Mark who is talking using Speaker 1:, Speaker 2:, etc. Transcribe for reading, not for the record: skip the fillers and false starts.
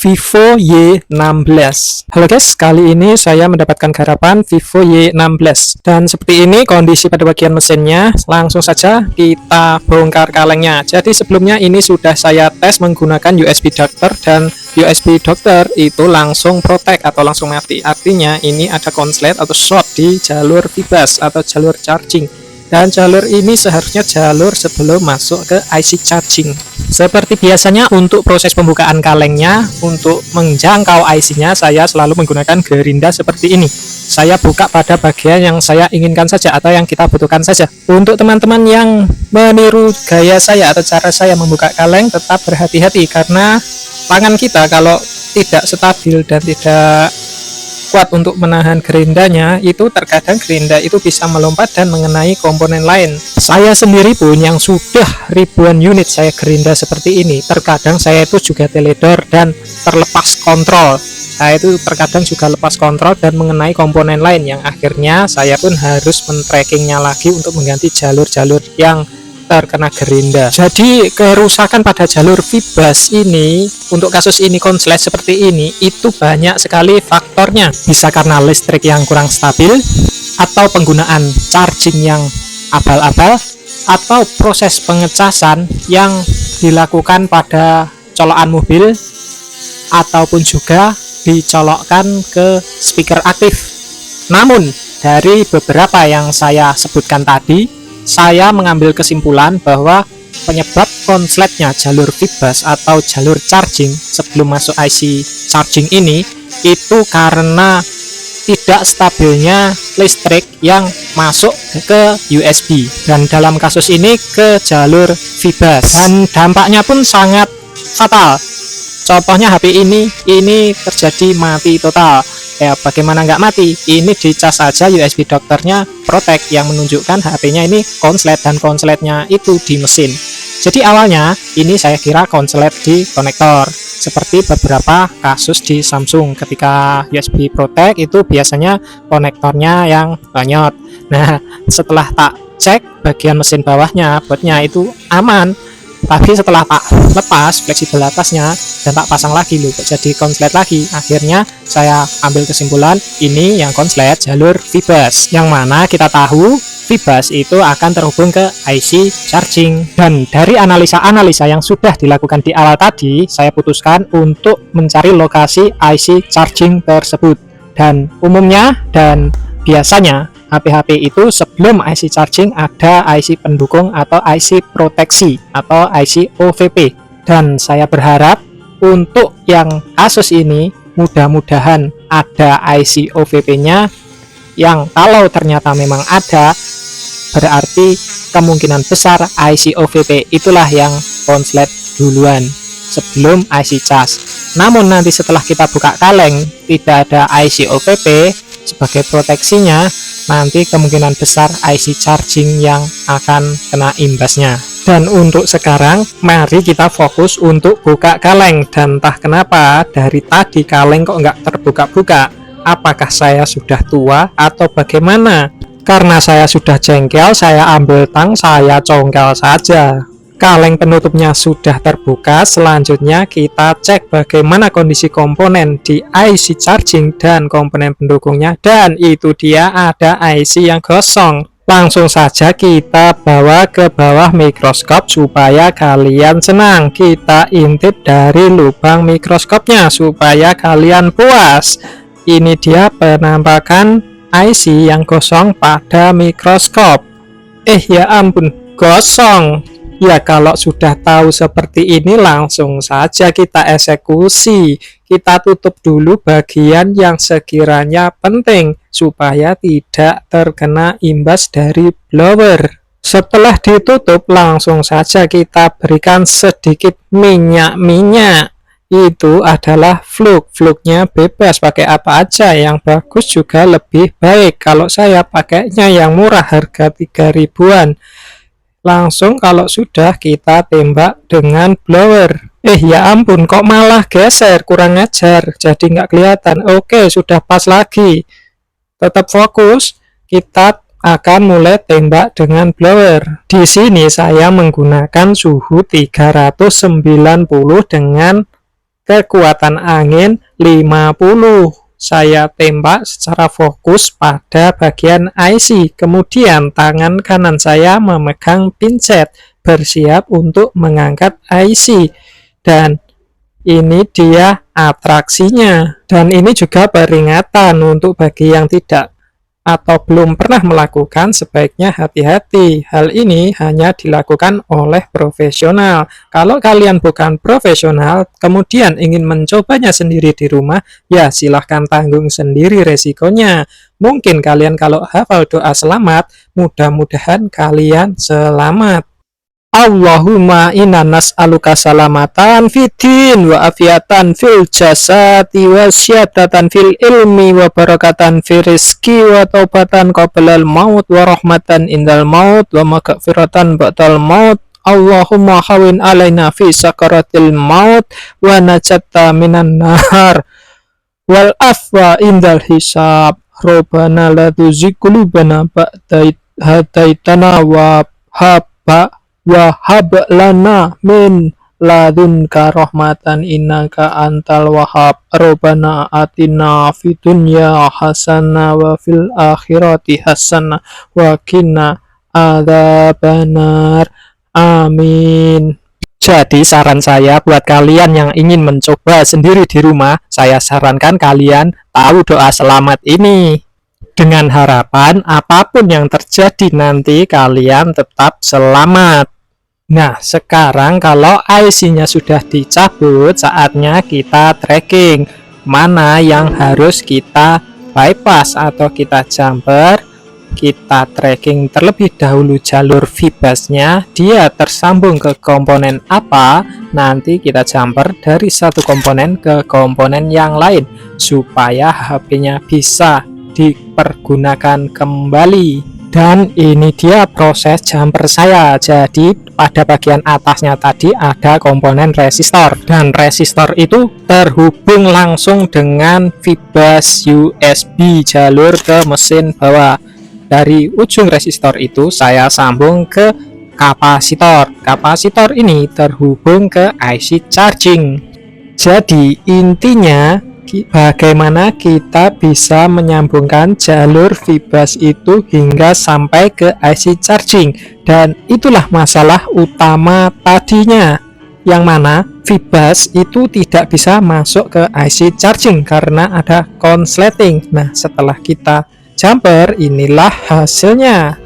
Speaker 1: Vivo Y16. Halo guys, kali ini saya mendapatkan garapan Vivo Y16 dan seperti ini kondisi pada bagian mesinnya. Langsung saja kita bongkar kalengnya. Jadi sebelumnya ini sudah saya tes menggunakan USB Doctor dan USB Doctor itu langsung protect atau langsung mati. Artinya ini ada konslet atau short di jalur VBus atau jalur charging. Dan jalur ini seharusnya jalur sebelum masuk ke IC charging. Seperti biasanya untuk proses pembukaan kalengnya, untuk menjangkau IC-nya saya selalu menggunakan gerinda seperti ini. Saya buka pada bagian yang saya inginkan saja atau yang kita butuhkan saja. Untuk teman-teman yang meniru gaya saya atau cara saya membuka kaleng, tetap berhati-hati karena tangan kita kalau tidak stabil dan tidak kuat untuk menahan gerindanya, itu terkadang gerinda itu bisa melompat dan mengenai komponen lain. Saya sendiri pun yang sudah ribuan unit saya gerinda seperti ini, terkadang saya itu juga teledor dan terlepas kontrol. Saya itu terkadang juga lepas kontrol dan mengenai komponen lain yang akhirnya saya pun harus men-trackingnya lagi untuk mengganti jalur-jalur yang terkena gerinda. Jadi kerusakan pada jalur VBus ini, untuk kasus ini konslet seperti ini, itu banyak sekali faktornya. Bisa karena listrik yang kurang stabil, atau penggunaan charging yang abal-abal, atau proses pengecasan yang dilakukan pada colokan mobil, ataupun juga dicolokkan ke speaker aktif. Namun dari beberapa yang saya sebutkan tadi, saya mengambil kesimpulan bahwa penyebab konsletnya jalur VBus atau jalur charging sebelum masuk IC charging ini itu karena tidak stabilnya listrik yang masuk ke USB, dan dalam kasus ini ke jalur VBus, dan dampaknya pun sangat fatal. Contohnya HP ini terjadi mati total. Ya bagaimana nggak mati? Ini dicas saja USB dokternya protect yang menunjukkan HP-nya ini konslet, dan konsletnya itu di mesin. Jadi awalnya ini saya kira konslet di konektor, seperti beberapa kasus di Samsung ketika USB protect itu biasanya konektornya yang banyot. Nah setelah tak cek bagian mesin bawahnya, bautnya itu aman. Tapi setelah tak lepas fleksibel atasnya dan tak pasang lagi loh, jadi konslet lagi. Akhirnya saya ambil kesimpulan ini yang konslet jalur VBus, yang mana kita tahu VBus itu akan terhubung ke IC charging. Dan dari analisa-analisa yang sudah dilakukan di awal tadi, saya putuskan untuk mencari lokasi IC charging tersebut. Dan umumnya dan biasanya HP-HP itu sebelum IC charging ada IC pendukung atau IC proteksi atau IC OVP. Dan saya berharap untuk yang kasus ini mudah-mudahan ada IC OVP-nya, yang kalau ternyata memang ada berarti kemungkinan besar IC OVP itulah yang konslet duluan sebelum IC cas. Namun nanti setelah kita buka kaleng tidak ada IC OVP sebagai proteksinya, nanti kemungkinan besar IC charging yang akan kena imbasnya. Dan untuk sekarang mari kita fokus untuk buka kaleng. Dan entah kenapa dari tadi kaleng kok nggak terbuka-buka. Apakah saya sudah tua atau bagaimana? Karena saya sudah jengkel, saya ambil tang, saya congkel saja. Kaleng penutupnya sudah terbuka. Selanjutnya kita cek bagaimana kondisi komponen di IC charging dan komponen pendukungnya, dan itu dia ada IC yang gosong. Langsung saja kita bawa ke bawah mikroskop supaya kalian senang. Kita intip dari lubang mikroskopnya supaya kalian puas. Ini dia penampakan IC yang gosong pada mikroskop. Ya ampun, gosong. Ya kalau sudah tahu seperti ini langsung saja kita eksekusi. Kita tutup dulu bagian yang sekiranya penting supaya tidak terkena imbas dari blower. Setelah ditutup langsung saja kita berikan sedikit minyak-minyak. Itu adalah fluk-fluknya bebas, pakai apa aja, yang bagus juga lebih baik. Kalau saya pakainya yang murah harga 3 ribuan. Langsung kalau sudah kita tembak dengan blower. Ya ampun, kok malah geser, kurang ajar, jadi nggak kelihatan. Oke, sudah pas lagi. Tetap fokus, kita akan mulai tembak dengan blower. Di sini saya menggunakan suhu 390 dengan kekuatan angin 50. Saya tembak secara fokus pada bagian IC, kemudian tangan kanan saya memegang pinset, bersiap untuk mengangkat IC. Dan ini dia atraksinya. Dan ini juga peringatan untuk bagi yang tidak atau belum pernah melakukan, sebaiknya hati-hati. Hal ini hanya dilakukan oleh profesional. Kalau kalian bukan profesional, kemudian ingin mencobanya sendiri di rumah, ya silahkan tanggung sendiri resikonya. Mungkin kalian kalau hafal doa selamat, mudah-mudahan kalian selamat. Allahumma inna nas'aluka salamatan fitin wa afiatan fil jasati wa syadatan fil ilmi wa barakatan fil rizki wa taubatan qablal maut wa rahmatan indal maut wa maghfiratan ba'dal maut. Allahumma hawin alaina fi sakaratil maut wa najata minan nahar wal afwa indal hisab. Rabbana la tuzigh qulubana ba'da idh hadaitana wa hab lana min ladunka rahmatan innaka antal wahhab. Rabbana atina fid dunya hasanah wa fil akhirati hasanah wa qina adzabannar. Amin. Jadi saran saya buat kalian yang ingin mencoba sendiri di rumah, saya sarankan kalian tahu doa selamat ini. Dengan harapan apapun yang terjadi nanti kalian tetap selamat. Nah, sekarang kalau IC-nya sudah dicabut, saatnya kita tracking mana yang harus kita bypass atau kita jumper. Kita tracking terlebih dahulu jalur VBUS-nya, dia tersambung ke komponen apa, nanti kita jumper dari satu komponen ke komponen yang lain supaya HP-nya bisa dipergunakan kembali. Dan ini dia proses jumper saya. Jadi pada bagian atasnya tadi ada komponen resistor, dan resistor itu terhubung langsung dengan VBUS USB jalur ke mesin bawah. Dari ujung resistor itu saya sambung ke kapasitor. Kapasitor ini terhubung ke IC charging. Jadi intinya bagaimana kita bisa menyambungkan jalur VBUS itu hingga sampai ke IC charging, dan itulah masalah utama tadinya, yang mana VBUS itu tidak bisa masuk ke IC charging karena ada konsleting. Nah, setelah kita jumper, inilah hasilnya.